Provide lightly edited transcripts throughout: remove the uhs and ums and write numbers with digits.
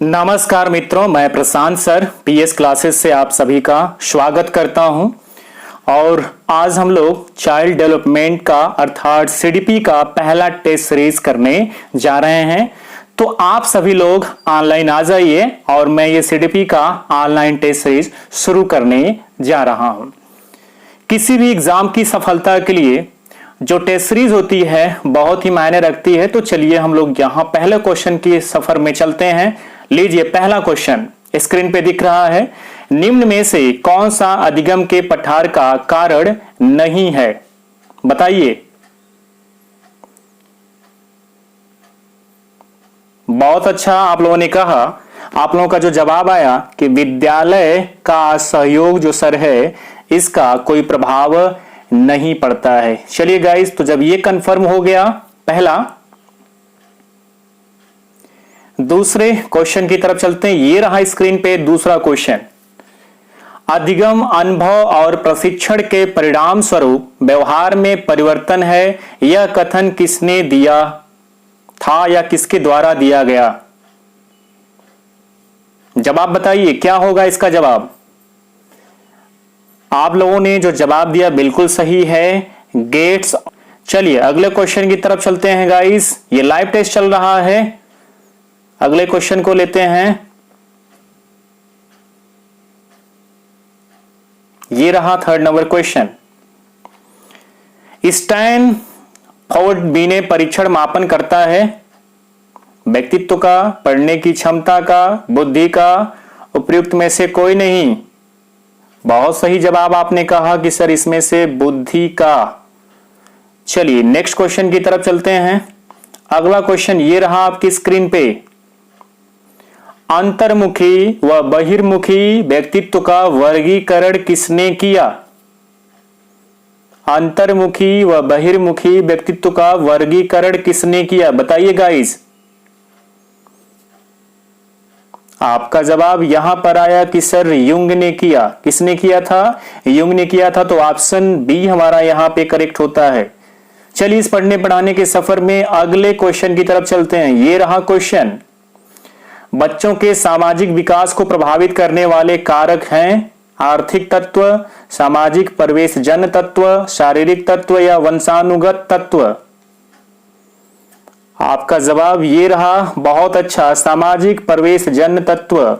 नमस्कार मित्रों, मैं प्रशांत सर पीएस क्लासेस से आप सभी का स्वागत करता हूं। और आज हम लोग चाइल्ड डेवलपमेंट का अर्थात सीडीपी का पहला टेस्ट सीरीज करने जा रहे हैं। तो आप सभी लोग ऑनलाइन आ जाइए और मैं ये सीडीपी का ऑनलाइन टेस्ट सीरीज शुरू करने जा रहा हूं। किसी भी एग्जाम की सफलता के लिए जो टेस्ट सीरीज होती है बहुत ही मायने रखती है। तो चलिए हम लोग यहां पहले क्वेश्चन के सफर में चलते हैं। लीजिए, पहला क्वेश्चन स्क्रीन पे दिख रहा है। निम्न में से कौन सा अधिगम के पठार का कारण नहीं है, बताइए। बहुत अच्छा, आप लोगों ने कहा। आप लोगों का जो जवाब आया कि विद्यालय का सहयोग जो सर है इसका कोई प्रभाव नहीं पड़ता है। चलिए गाइस, तो जब ये कंफर्म हो गया पहला, दूसरे क्वेश्चन की तरफ चलते हैं। ये रहा स्क्रीन पे दूसरा क्वेश्चन। अधिगम अनुभव और प्रशिक्षण के परिणाम स्वरूप व्यवहार में परिवर्तन है, यह कथन किसने दिया था या किसके द्वारा दिया गया? जवाब बताइए, क्या होगा इसका जवाब? आप लोगों ने जो जवाब दिया बिल्कुल सही है, गेट्स। चलिए अगले क्वेश्चन की तरफ चलते हैं गाइस। ये लाइव टेस्ट चल रहा है। अगले क्वेश्चन को लेते हैं। ये रहा थर्ड नंबर क्वेश्चन। स्टैनफोर्ड बीने परीक्षण मापन करता है व्यक्तित्व का, पढ़ने की क्षमता का, बुद्धि का, उपयुक्त में से कोई नहीं। बहुत सही जवाब आपने कहा कि सर इसमें से बुद्धि का। चलिए नेक्स्ट क्वेश्चन की तरफ चलते हैं। अगला क्वेश्चन ये रहा आपकी स्क्रीन पे। अंतर्मुखी व बहिर्मुखी व्यक्तित्व का वर्गीकरण किसने किया? अंतर्मुखी व बहिर्मुखी व्यक्तित्व का वर्गीकरण किसने किया, बताइए गाइस। आपका जवाब यहां पर आया कि सर युंग ने किया। किसने किया था? युंग ने किया था। तो ऑप्शन बी हमारा यहां पे करेक्ट होता है। चलिए इस पढ़ने पढ़ाने के सफर में अगले क्वेश्चन की तरफ चलते हैं। ये रहा क्वेश्चन। बच्चों के सामाजिक विकास को प्रभावित करने वाले कारक हैं आर्थिक तत्व, सामाजिक परिवेशजन्य तत्व, शारीरिक तत्व या वंशानुगत तत्व। आपका जवाब ये रहा, बहुत अच्छा, सामाजिक परिवेशजन्य तत्व।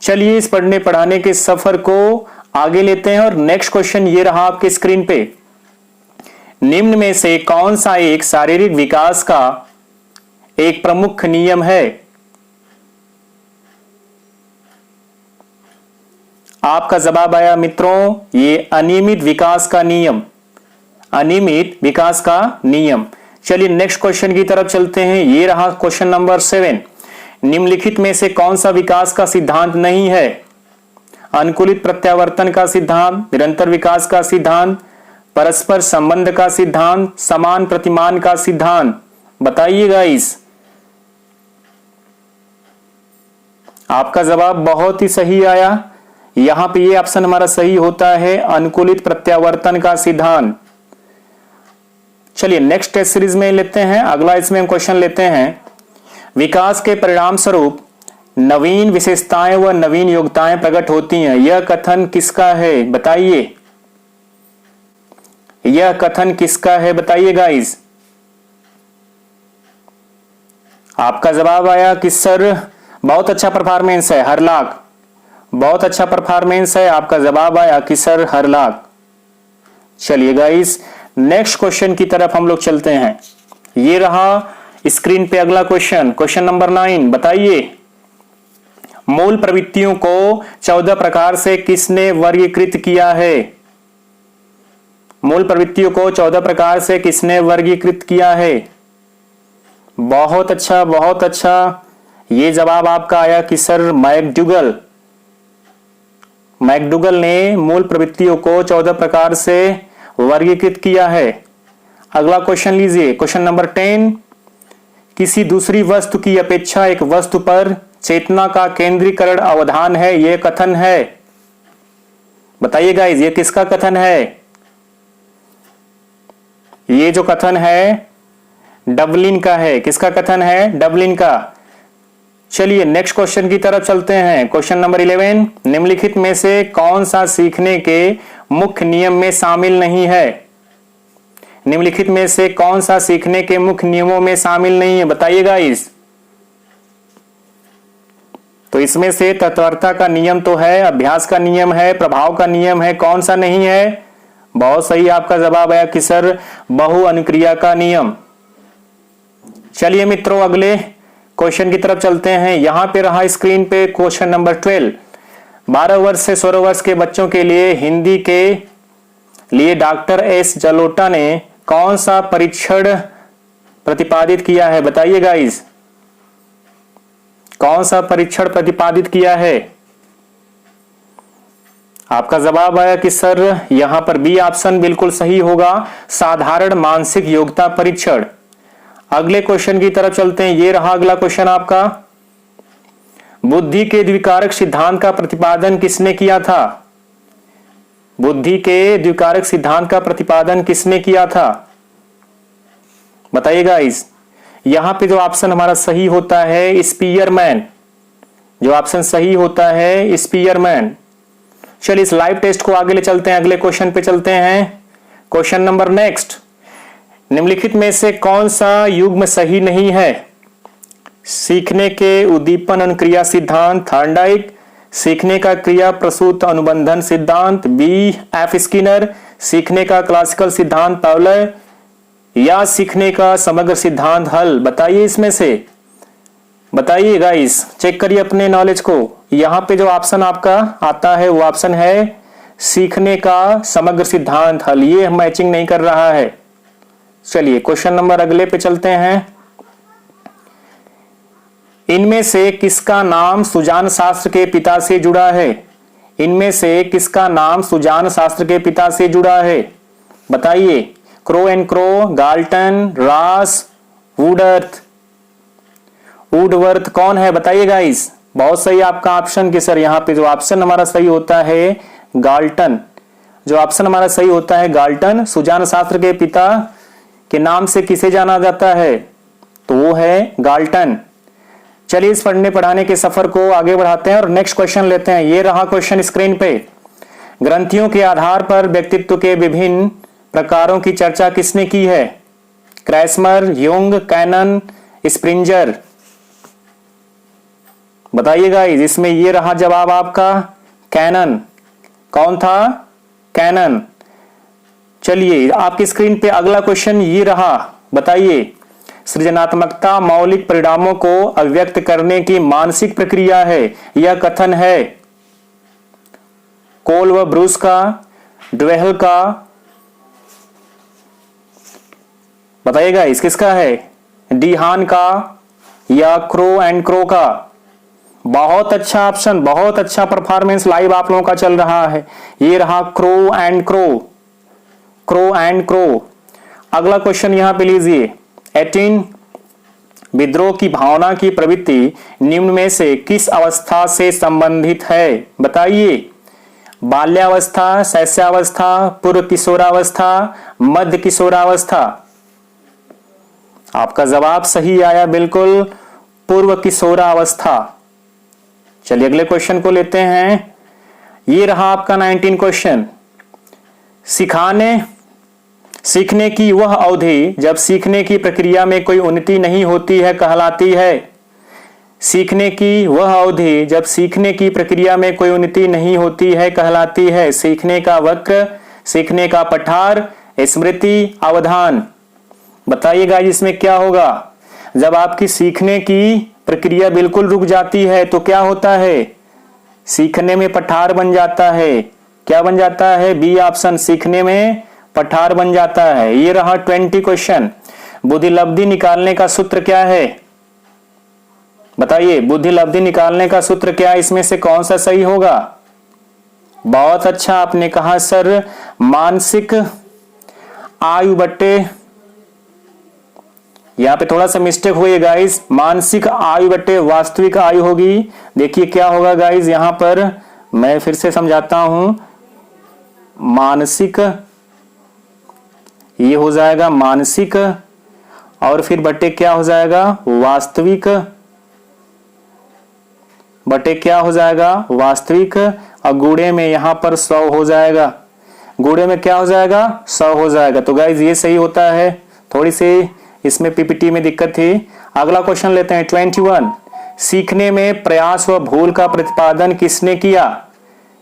चलिए इस पढ़ने पढ़ाने के सफर को आगे लेते हैं और नेक्स्ट क्वेश्चन ये रहा आपके स्क्रीन पे। निम्न में से कौन सा एक शारीरिक विकास का एक प्रमुख नियम है? आपका जवाब आया मित्रों, ये अनियमित विकास का नियम। अनियमित विकास का नियम। चलिए नेक्स्ट क्वेश्चन की तरफ चलते हैं। ये रहा क्वेश्चन नंबर 7। निम्नलिखित में से कौन सा विकास का सिद्धांत नहीं है? अनुकूलित प्रत्यावर्तन का सिद्धांत, निरंतर विकास का सिद्धांत, परस्पर संबंध का सिद्धांत, समान प्रतिमान का सिद्धांत, बताइए गाइस। आपका जवाब बहुत ही सही आया। यहां पे ये ऑप्शन हमारा सही होता है, अनुकूलित प्रत्यावर्तन का सिद्धांत। चलिए नेक्स्ट टेस्ट सीरीज में लेते हैं। अगला इसमें हम क्वेश्चन लेते हैं। विकास के परिणाम स्वरूप नवीन विशेषताएं व नवीन योग्यताएं प्रकट होती हैं, यह कथन किसका है, बताइए। यह कथन किसका है, बताइए गाइस। आपका जवाब आया कि सर बहुत अच्छा परफॉर्मेंस है, हरलाख। बहुत अच्छा परफॉर्मेंस है। आपका जवाब आया कि सर हरलाख। चलिए गाइस नेक्स्ट क्वेश्चन की तरफ हम लोग चलते हैं। ये रहा स्क्रीन पे अगला क्वेश्चन, क्वेश्चन नंबर 9। बताइए, मूल प्रवृत्तियों को 14 प्रकार से किसने वर्गीकृत किया है? मूल प्रवृत्तियों को 14 प्रकार से किसने वर्गीकृत किया है? बहुत अच्छा, बहुत अच्छा। ये जवाब आपका आया कि सर मैकडूगल। मैकडूगल ने मूल प्रवृत्तियों को 14 प्रकार से वर्गीकृत किया है। अगला क्वेश्चन लीजिए, क्वेश्चन नंबर 10। किसी दूसरी वस्तु की अपेक्षा एक वस्तु पर चेतना का केंद्रीकरण अवधान है, यह कथन है, बताइए गाइस, ये किसका कथन है? ये जो कथन है डबलिन का है। किसका कथन है? डबलिन का। चलिए नेक्स्ट क्वेश्चन की तरफ चलते हैं। क्वेश्चन नंबर 11, निम्नलिखित में से कौन सा सीखने के मुख्य नियम में शामिल नहीं है? निम्नलिखित में से कौन सा सीखने के मुख्य नियमों में शामिल नहीं है, बताइएगा इस। तो इसमें से तत्परता का नियम तो है, अभ्यास का नियम है, प्रभाव का नियम है, कौन सा नहीं है? बहुत सही आपका जवाब आया कि सर बहु अनुक्रिया का नियम। चलिए मित्रों अगले क्वेश्चन की तरफ चलते हैं। यहां पे रहा स्क्रीन पे क्वेश्चन नंबर 12, 12 वर्ष से 16 वर्ष के बच्चों के लिए हिंदी के लिए डॉक्टर एस जलोटा ने कौन सा परीक्षण प्रतिपादित किया है, बताइएगा इस। कौन सा परीक्षण प्रतिपादित किया है? आपका जवाब आया कि सर यहां पर बी ऑप्शन बिल्कुल सही होगा, साधारण मानसिक योग्यता परीक्षण। अगले क्वेश्चन की तरफ चलते हैं। ये रहा अगला क्वेश्चन आपका, बुद्धि के द्विकारक सिद्धांत का प्रतिपादन किसने किया था? बुद्धि के द्विकारक सिद्धांत का प्रतिपादन किसने किया था, बताइएगा इस। यहां पे जो ऑप्शन हमारा सही होता है स्पीयरमैन, जो ऑप्शन सही होता है स्पीयरमैन। चलिए इस लाइव टेस्ट को आगे ले चलते हैं, अगले क्वेश्चन पे चलते हैं। क्वेश्चन नंबर नेक्स्ट, निम्नलिखित में से कौन सा युग्म सही नहीं है? सीखने के उद्दीपन अनुक्रिया सिद्धांत थॉर्नडाइक, सीखने का क्रिया प्रसूत अनुबंधन सिद्धांत बी एफ स्किनर, सीखने का क्लासिकल सिद्धांत पावलर, या सीखने का समग्र सिद्धांत हल। बताइए इसमें से, बताइए गाइस, चेक करिए अपने नॉलेज को। यहां पे जो ऑप्शन आपका आता है वो ऑप्शन है सीखने का समग्र सिद्धांत हल, ये मैचिंग नहीं कर रहा है। चलिए क्वेश्चन नंबर अगले पे चलते हैं। इनमें से किसका नाम सुजान शास्त्र के पिता से जुड़ा है? इनमें से किसका नाम सुजान शास्त्र के पिता से जुड़ा है, बताइए। क्रो एंड क्रो, गाल्टन, रास, वुडवर्थ। वुडवर्थ कौन है, बताइएगा इस। बहुत सही आपका ऑप्शन कि सर यहाँ पे जो ऑप्शन हमारा सही होता है गाल्टन, जो ऑप्शन हमारा सही होता है गाल्टन। सुजान शास्त्र के पिता के नाम से किसे जाना जाता है, तो वो है गाल्टन। चलिए इस पढ़ने पढ़ाने के सफर को आगे बढ़ाते हैं और नेक्स्ट क्वेश्चन लेते हैं। ये रहा क्वेश्चन स्क्रीन पे, ग्रंथियों के आधार पर व्यक्तित्व के विभिन्न प्रकारों की चर्चा किसने की है? क्रैस्मर, युंग, कैनन, स्प्रिंजर। बताइएगा इसमें। ये रहा जवाब आपका कैनन। कौन था? कैनन। चलिए आपकी स्क्रीन पे अगला क्वेश्चन ये रहा, बताइए। सृजनात्मकता मौलिक परिणामों को अभिव्यक्त करने की मानसिक प्रक्रिया है, यह कथन है कोल व ब्रूस का, ड्वेहल का, बताइएगा इस किसका है? डीहान का या क्रो एंड क्रो का। बहुत अच्छा ऑप्शन, बहुत अच्छा परफॉर्मेंस लाइव आप लोगों का चल रहा है। ये रहा crow and crow, crow and crow. अगला क्वेश्चन यहां पे लीजिए। 18, विद्रोह की भावना की प्रवृत्ति निम्न में से किस अवस्था से संबंधित है, बताइए। बाल्यावस्था, शैशवावस्था, पूर्व किशोरावस्था, मध्य किशोरावस्था। आपका जवाब सही आया बिल्कुल, पूर्व किशोरावस्था। चलिए अगले क्वेश्चन को लेते हैं। ये रहा आपका 19 क्वेश्चन। सीखने की वह अवधि जब सीखने की प्रक्रिया में कोई उन्नति नहीं होती है कहलाती है। सीखने की वह अवधि जब सीखने की प्रक्रिया में कोई उन्नति नहीं होती है कहलाती है। सीखने का वक्र, सीखने का पठार, स्मृति, अवधान। बताइएगा इसमें क्या होगा। जब आपकी सीखने की प्रक्रिया बिल्कुल रुक जाती है तो क्या होता है? सीखने में पठार बन जाता है। क्या बन जाता है? बी ऑप्शन, सीखने में पठार बन जाता है। ये रहा 20 क्वेश्चन। बुद्धिलब्धि निकालने का सूत्र क्या है, बताइए। बुद्धिलब्धि निकालने का सूत्र क्या है, इसमें से कौन सा सही होगा? बहुत अच्छा आपने कहा सर, मानसिक आयु बट्टे, यहां पे थोड़ा सा मिस्टेक हुई है गाइस, मानसिक आयु बट्टे वास्तविक आयु होगी। देखिए क्या होगा गाइस, यहां पर मैं फिर से समझाता हूं। मानसिक, ये हो जाएगा मानसिक, और फिर बट्टे क्या हो जाएगा? वास्तविक। बटे क्या हो जाएगा वास्तविक, और गुणे में यहां पर 100 हो जाएगा, गुणे में क्या हो जाएगा 100 हो जाएगा। तो गाइज ये सही होता है, थोड़ी सी इसमें पीपीटी में दिक्कत थी। अगला क्वेश्चन लेते हैं 21। सीखने में प्रयास व भूल का प्रतिपादन किसने किया?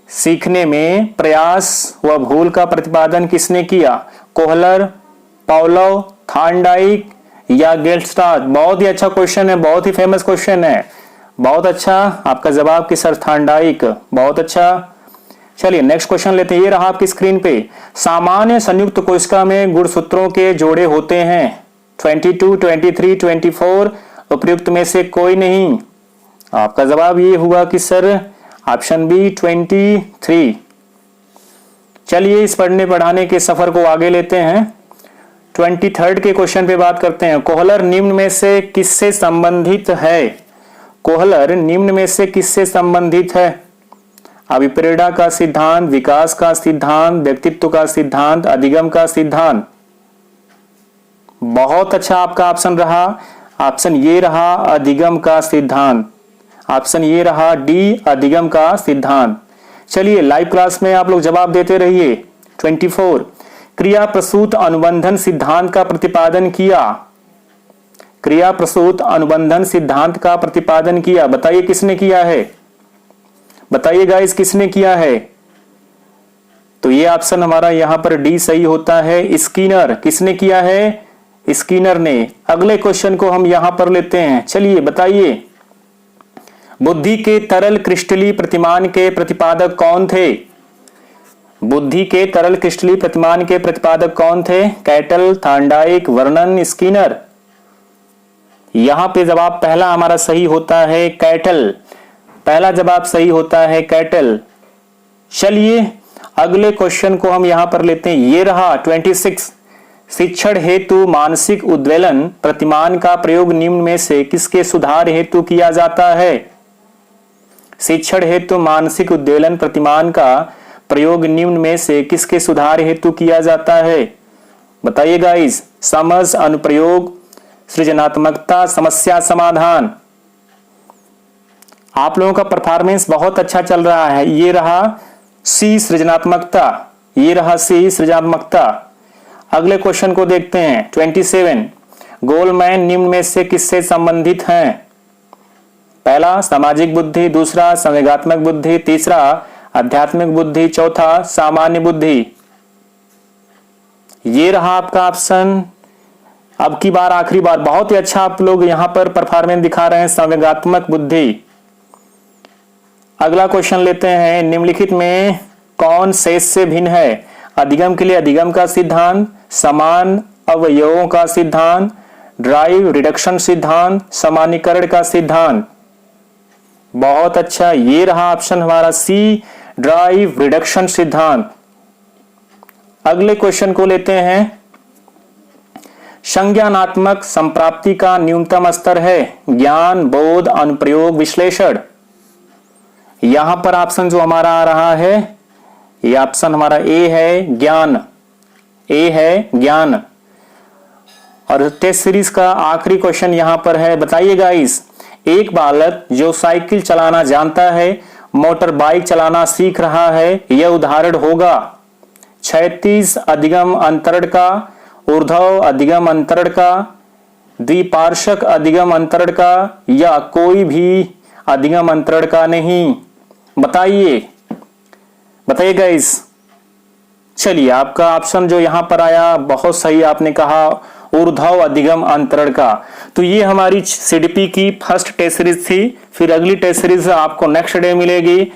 सीखने में प्रयास व भूल का प्रतिपादन किसने किया? कोहलर, पावलोव, थॉर्नडाइक या गेल्स्टाड? बहुत ही अच्छा क्वेश्चन है, बहुत ही फेमस क्वेश्चन है, बहुत अच्छा आपका जवाब कि सर थॉर्नडाइक, बहुत अच्छा। चलिए नेक्स्ट क्वेश्चन लेते हैं, ये रहा आपकी स्क्रीन पे। सामान्य संयुक्त कोशिका में गुणसूत्रों के जोड़े होते हैं 22, 23, 24, उपयुक्त में से कोई नहीं। आपका जवाब ये हुआ कि सर ऑप्शन बी 23। चलिए इस पढ़ने पढ़ाने के सफर को आगे लेते हैं, 23 के क्वेश्चन पे बात करते हैं। कोहलर निम्न में से किससे संबंधित है? कोहलर निम्न में से किससे संबंधित है? अभिप्रेरणा का सिद्धांत, विकास का सिद्धांत, व्यक्तित्व का सिद्धांत, अधिगम का सिद्धांत? बहुत अच्छा आपका ऑप्शन रहा, ऑप्शन ये रहा अधिगम का सिद्धांत, ऑप्शन ये रहा डी अधिगम का सिद्धांत। चलिए लाइव क्लास में आप लोग जवाब देते रहिए। 24 क्रिया प्रसूत अनुबंधन सिद्धांत का प्रतिपादन किया। क्रिया प्रसूत अनुबंधन सिद्धांत का प्रतिपादन किया, बताइए किसने किया है? बताइए गाइस किसने किया है? तो ये ऑप्शन हमारा यहां पर डी सही होता है, स्किनर। किसने किया है? स्किनर ने। अगले क्वेश्चन को हम यहां पर लेते हैं, चलिए बताइए। बुद्धि के तरल क्रिस्टलीय प्रतिमान के प्रतिपादक कौन थे? बुद्धि के तरल क्रिस्टलीय प्रतिमान के प्रतिपादक कौन थे? Cattle, Thorndike, Vernon, Skinner? यहां पे जवाब पहला हमारा सही होता है कैटल, पहला जवाब सही होता है कैटल। चलिए अगले क्वेश्चन को हम यहां पर लेते हैं, ये रहा 26। शिक्षण हेतु मानसिक उद्वेलन प्रतिमान का प्रयोग निम्न में से किसके सुधार हेतु किया जाता है? शिक्षण हेतु मानसिक उद्वेलन प्रतिमान का प्रयोग निम्न में से किसके सुधार हेतु किया जाता है? बताइए गाइस। समझ, अनुप्रयोग, सृजनात्मकता, समस्या समाधान? आप लोगों का परफॉर्मेंस बहुत अच्छा चल रहा है। ये रहा सी सृजनात्मकता, ये रहा सी सृजनात्मकता। अगले क्वेश्चन को देखते हैं 27। गोलमैन निम्न में से किससे संबंधित हैं? पहला सामाजिक बुद्धि, दूसरा संवेगात्मक बुद्धि, तीसरा आध्यात्मिक बुद्धि, चौथा सामान्य बुद्धि। ये रहा आपका ऑप्शन। अब की बार आखिरी बार, बहुत ही अच्छा आप लोग यहां पर परफॉर्मेंस दिखा रहे हैं, संवेगात्मक बुद्धि। अगला क्वेश्चन लेते हैं, निम्नलिखित में कौन शेष से भिन्न है? अधिगम के लिए अधिगम का सिद्धांत, समान अवयवों का सिद्धांत, ड्राइव रिडक्शन सिद्धांत, सामान्यीकरण का सिद्धांत? बहुत अच्छा, ये रहा ऑप्शन हमारा सी ड्राइव रिडक्शन सिद्धांत। अगले क्वेश्चन को लेते हैं, संज्ञानात्मक संप्राप्ति का न्यूनतम स्तर है ज्ञान, बोध, अनुप्रयोग, विश्लेषण? यहां पर ऑप्शन जो हमारा आ रहा है, ये ऑप्शन हमारा ए है ज्ञान, ए है ज्ञान। और टेस्ट सीरीज का आखिरी क्वेश्चन यहां पर है, बताइए गाइस। एक बालक जो साइकिल चलाना जानता है, मोटर बाइक चलाना सीख रहा है, यह उदाहरण होगा क्षैतिज अधिगम अंतरण का, ऊर्ध्व अधिगम अंतरण का, द्विपार्श्विक अधिगम अंतरण का, या कोई भी अधिगम अंतरण का नहीं? बताइए, बताइए गाइस। चलिए आपका ऑप्शन जो यहां पर आया बहुत सही, आपने कहा ऊर्ध्व अधिगम अंतरण का। तो ये हमारी सीडीपी की फर्स्ट टेस्ट सीरीज थी। फिर अगली टेस्ट सीरीज आपको नेक्स्ट डे मिलेगी।